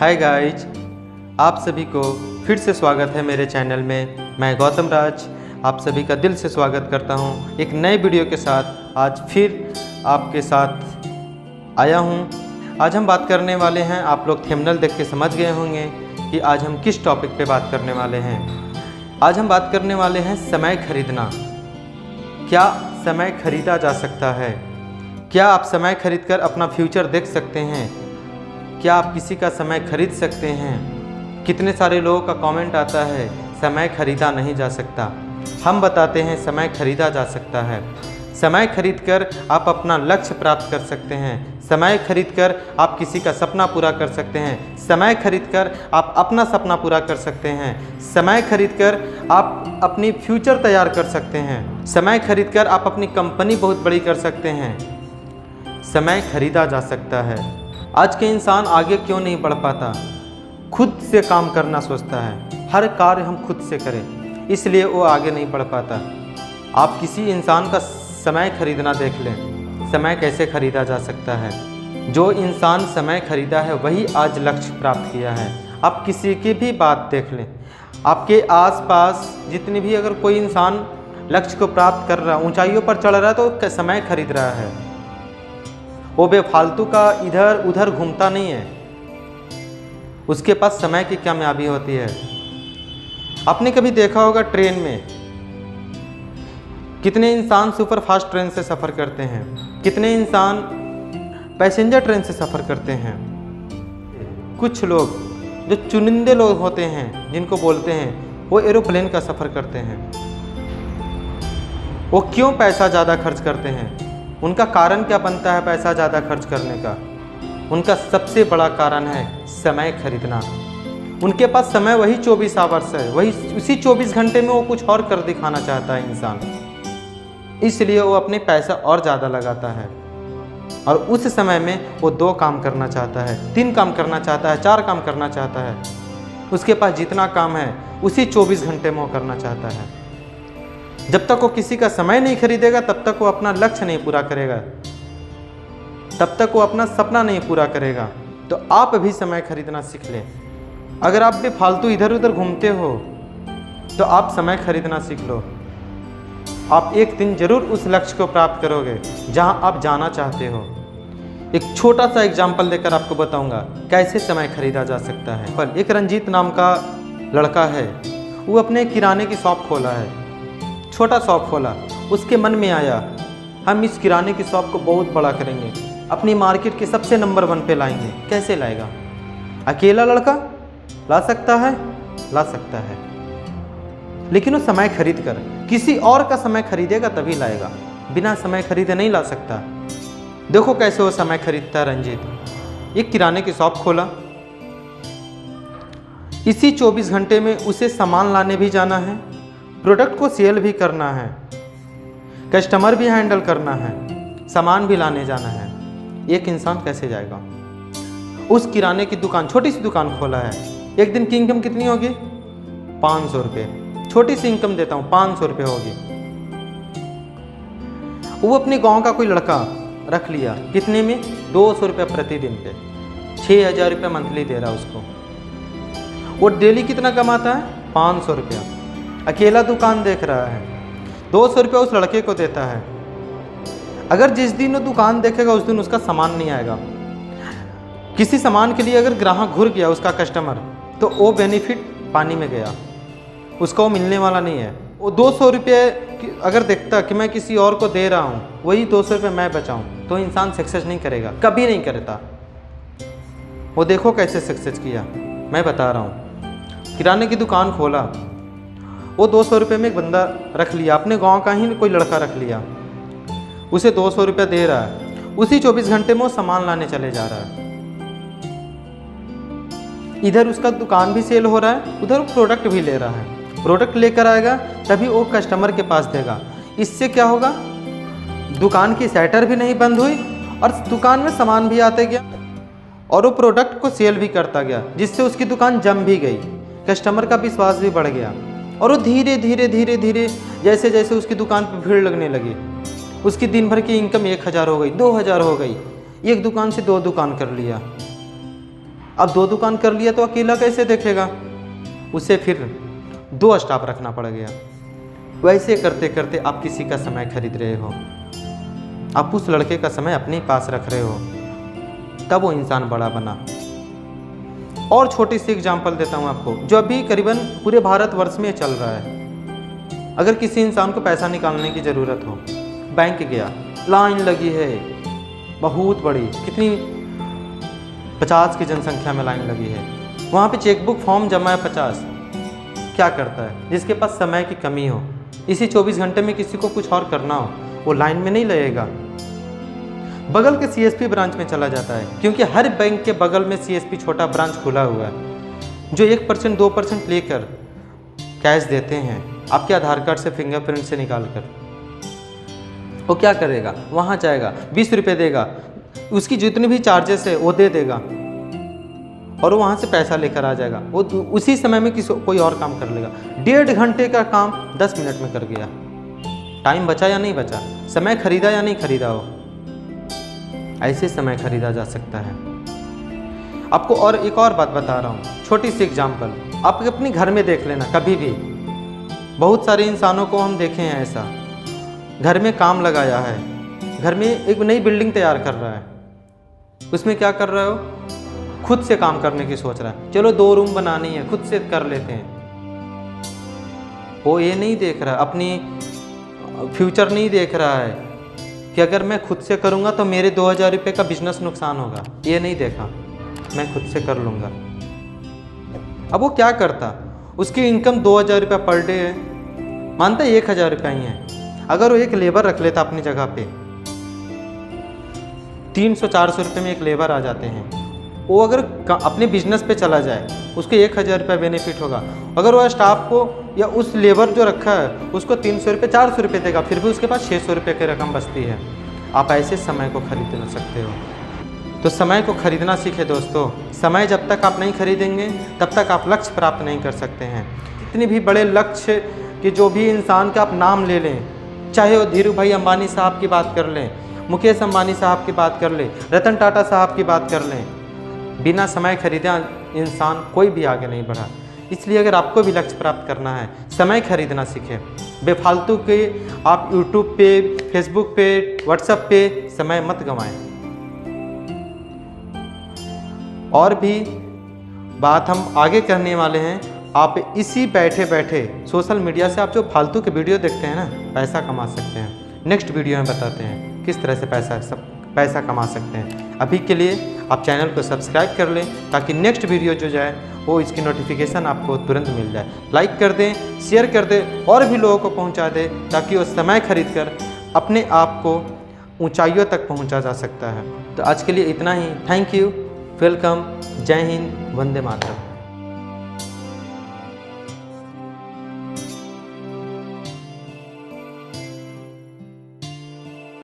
Hi guys, आप सभी को फिर से स्वागत है मेरे चैनल में। मैं गौतम राज आप सभी का दिल से स्वागत करता हूं एक नए वीडियो के साथ। आज फिर आपके साथ आया हूं। आज हम बात करने वाले हैं, आप लोग थंबनेल देख के समझ गए होंगे कि आज हम किस टॉपिक पे बात करने वाले हैं। आज हम बात करने वाले हैं समय खरीदना। क्या समय खरीदा जा सकता है? क्या आप समय खरीदकर अपना फ्यूचर देख सकते हैं? क्या आप किसी का समय खरीद सकते हैं? कितने सारे लोगों का कमेंट आता है समय खरीदा नहीं जा सकता। हम बताते हैं समय खरीदा जा सकता है। समय खरीदकर आप अपना लक्ष्य प्राप्त कर सकते हैं। समय खरीदकर आप किसी का सपना पूरा कर सकते हैं। समय खरीदकर आप अपना सपना पूरा कर सकते हैं। समय खरीदकर आप अपनी फ्यूचर तैयार कर सकते हैं। समय खरीदकर आप अपनी कंपनी बहुत बड़ी कर सकते हैं। समय खरीदा जा सकता है। आज के इंसान आगे क्यों नहीं बढ़ पाता? खुद से काम करना सोचता है, हर कार्य हम खुद से करें, इसलिए वो आगे नहीं बढ़ पाता। आप किसी इंसान का समय खरीदना देख लें। समय कैसे खरीदा जा सकता है? जो इंसान समय खरीदा है वही आज लक्ष्य प्राप्त किया है। आप किसी की भी बात देख लें, आपके आसपास जितनी भी अगर कोई इंसान लक्ष्य को प्राप्त कर रहा है, ऊंचाइयों पर चढ़ रहा है, तो समय खरीद रहा है। वो बेफालतू का इधर उधर घूमता नहीं है, उसके पास समय की कामयाबी होती है। आपने कभी देखा होगा ट्रेन में कितने इंसान सुपर फास्ट ट्रेन से सफ़र करते हैं, कितने इंसान पैसेंजर ट्रेन से सफ़र करते हैं। कुछ लोग जो चुनिंदे लोग होते हैं जिनको बोलते हैं, वो एरोप्लेन का सफ़र करते हैं। वो क्यों पैसा ज़्यादा खर्च करते हैं? उनका कारण क्या बनता है पैसा ज़्यादा खर्च करने का? उनका सबसे बड़ा कारण है समय खरीदना। उनके पास समय वही 24 आवर्स है, वही उसी 24 घंटे में वो कुछ और कर दिखाना चाहता है इंसान, इसलिए वो अपने पैसा और ज़्यादा लगाता है। और उस समय में वो 2 काम करना चाहता है, 3 काम करना चाहता है, 4 काम करना चाहता है। उसके पास जितना काम है उसी 24 घंटे में वो करना चाहता है। जब तक वो किसी का समय नहीं खरीदेगा तब तक वो अपना लक्ष्य नहीं पूरा करेगा, तब तक वो अपना सपना नहीं पूरा करेगा। तो आप भी समय खरीदना सीख लें। अगर आप भी फालतू इधर उधर घूमते हो तो आप समय खरीदना सीख लो। आप एक दिन जरूर उस लक्ष्य को प्राप्त करोगे जहां आप जाना चाहते हो। एक छोटा सा एग्जाम्पल देकर आपको बताऊंगा कैसे समय खरीदा जा सकता है। पर एक रंजीत नाम का लड़का है, वो अपने किराने की शॉप खोला है, छोटा शॉप खोला। उसके मन में आया हम इस किराने की शॉप को बहुत बड़ा करेंगे, अपनी मार्केट के सबसे नंबर 1 पे लाएंगे। कैसे लाएगा? अकेला लड़का ला सकता है? ला सकता है, लेकिन वो समय खरीद कर किसी और का समय खरीदेगा तभी लाएगा। बिना समय खरीदे नहीं ला सकता। देखो कैसे वो समय खरीदता है रंजीत। एक किराने की शॉप खोला, इसी 24 घंटे में उसे सामान लाने भी जाना है, प्रोडक्ट को सेल भी करना है, कस्टमर भी हैंडल करना है, सामान भी लाने जाना है। एक इंसान कैसे जाएगा? उस किराने की दुकान, छोटी सी दुकान खोला है। एक दिन की इनकम कितनी होगी? 500 रुपये। छोटी सी इनकम देता हूँ, 500 रुपये होगी। वो अपने गांव का कोई लड़का रख लिया, कितने में? 200 रुपये प्रतिदिन पे, 6000 रुपये मंथली दे रहा उसको। वो डेली कितना कमाता है? 500 रुपया। अकेला दुकान देख रहा है, 200 रुपये उस लड़के को देता है। अगर जिस दिन वो दुकान देखेगा उस दिन उसका सामान नहीं आएगा। किसी सामान के लिए अगर ग्राहक घुर गया, उसका कस्टमर, तो वो बेनिफिट पानी में गया, उसको वो मिलने वाला नहीं है। वो 200 रुपये अगर देखता कि मैं किसी और को दे रहा हूँ, वही 200 रुपये मैं बचाऊँ, तो इंसान सक्सेस नहीं करेगा, कभी नहीं करता। वो देखो कैसे सक्सेस किया, मैं बता रहा हूँ। किराने की दुकान खोला, वो 200 रुपये में एक बंदा रख लिया, अपने गांव का ही कोई लड़का रख लिया, उसे 200 रुपये दे रहा है। उसी 24 घंटे में वो सामान लाने चले जा रहा है। इधर उसका दुकान भी सेल हो रहा है, उधर वो प्रोडक्ट भी ले रहा है। प्रोडक्ट लेकर आएगा तभी वो कस्टमर के पास देगा। इससे क्या होगा? दुकान की शटर भी नहीं बंद हुई और दुकान में सामान भी आते गया और वो प्रोडक्ट को सेल भी करता गया, जिससे उसकी दुकान जम भी गई, कस्टमर का विश्वास भी बढ़ गया। और वो धीरे धीरे धीरे धीरे जैसे जैसे उसकी दुकान पर भीड़ लगने लगी, उसकी दिन भर की इनकम 1000 हो गई, 2000 हो गई। एक दुकान से 2 दुकान कर लिया। अब 2 दुकान कर लिया तो अकेला कैसे देखेगा, उसे फिर 2 स्टाफ रखना पड़ गया। वैसे करते करते आप किसी का समय खरीद रहे हो, आप उस लड़के का समय अपने पास रख रहे हो, तब वो इंसान बड़ा बना। और छोटी सी एग्जांपल देता हूँ आपको, जो अभी करीबन पूरे भारतवर्ष में चल रहा है। अगर किसी इंसान को पैसा निकालने की ज़रूरत हो, बैंक गया, लाइन लगी है बहुत बड़ी, कितनी 50 की जनसंख्या में लाइन लगी है, वहाँ पे चेकबुक फॉर्म जमा है 50। क्या करता है, जिसके पास समय की कमी हो, इसी 24 घंटे में किसी को कुछ और करना हो, वो लाइन में नहीं लगेगा, बगल के सीएसपी ब्रांच में चला जाता है। क्योंकि हर बैंक के बगल में सीएसपी छोटा ब्रांच खुला हुआ है, जो 1% 2% लेकर कैश देते हैं आपके आधार कार्ड से, फिंगरप्रिंट से निकाल कर। वो क्या करेगा, वहाँ जाएगा, 20 रुपये देगा, उसकी जितनी भी चार्जेस है वो दे देगा और वो वहाँ से पैसा लेकर आ जाएगा। वो उसी समय में कोई और काम कर लेगा। 1.5 घंटे का काम 10 मिनट में कर गया। टाइम बचा या नहीं बचा, समय खरीदा या नहीं खरीदा हो, ऐसे समय खरीदा जा सकता है। आपको और एक और बात बता रहा हूँ, छोटी सी एग्जाम्पल, आप अपने घर में देख लेना। कभी भी बहुत सारे इंसानों को हम देखे हैं ऐसा, घर में काम लगाया है, घर में एक नई बिल्डिंग तैयार कर रहा है, उसमें क्या कर रहा हो, खुद से काम करने की सोच रहा है। चलो 2 रूम बनानी है, खुद से कर लेते हैं। वो ये नहीं देख रहा, अपनी फ्यूचर नहीं देख रहा है कि अगर मैं खुद से करूँगा तो मेरे 2000 रुपये का बिजनेस नुकसान होगा। ये नहीं देखा, मैं खुद से कर लूँगा। अब वो क्या करता, उसकी इनकम 2000 रुपये पर डे है, मानता है 1000 रुपये ही है। अगर वो एक लेबर रख लेता अपनी जगह पे, 300-400 रुपये में एक लेबर आ जाते हैं। वो अगर अपने बिजनेस पे चला जाए, उसको 1000 रुपये बेनिफिट होगा। अगर वह स्टाफ को या उस लेबर जो रखा है उसको 300 रुपये 400 रुपये देगा, फिर भी उसके पास 600 रुपये की रकम बचती है। आप ऐसे समय को खरीद सकते हो। तो समय को खरीदना सीखे दोस्तों। समय जब तक आप नहीं खरीदेंगे तब तक आप लक्ष्य प्राप्त नहीं कर सकते हैं। कितने भी बड़े लक्ष्य कि जो भी इंसान का आप नाम ले लें, चाहे वो धीरू भाई अंबानी साहब की बात कर लें, मुकेश अंबानी साहब की बात कर लें, रतन टाटा साहब की बात कर लें, बिना समय खरीदे इंसान कोई भी आगे नहीं बढ़ा। इसलिए अगर आपको भी लक्ष्य प्राप्त करना है, समय खरीदना सीखें। बेफालतू के आप यूट्यूब पे, फेसबुक पे, व्हाट्सएप पे समय मत गंवाएं। और भी बात हम आगे करने वाले हैं। आप इसी बैठे बैठे सोशल मीडिया से आप जो फालतू के वीडियो देखते हैं ना, पैसा कमा सकते हैं। नेक्स्ट वीडियो में बताते हैं किस तरह से पैसा कमा सकते हैं। अभी के लिए आप चैनल को सब्सक्राइब कर लें ताकि नेक्स्ट वीडियो जो जाए वो इसकी नोटिफिकेशन आपको तुरंत मिल जाए। लाइक कर दें, शेयर कर दें और भी लोगों को पहुंचा दें ताकि वो समय खरीद कर अपने आप को ऊंचाइयों तक पहुंचा जा सकता है। तो आज के लिए इतना ही। थैंक यू, वेलकम, जय हिंद, वंदे मातरम।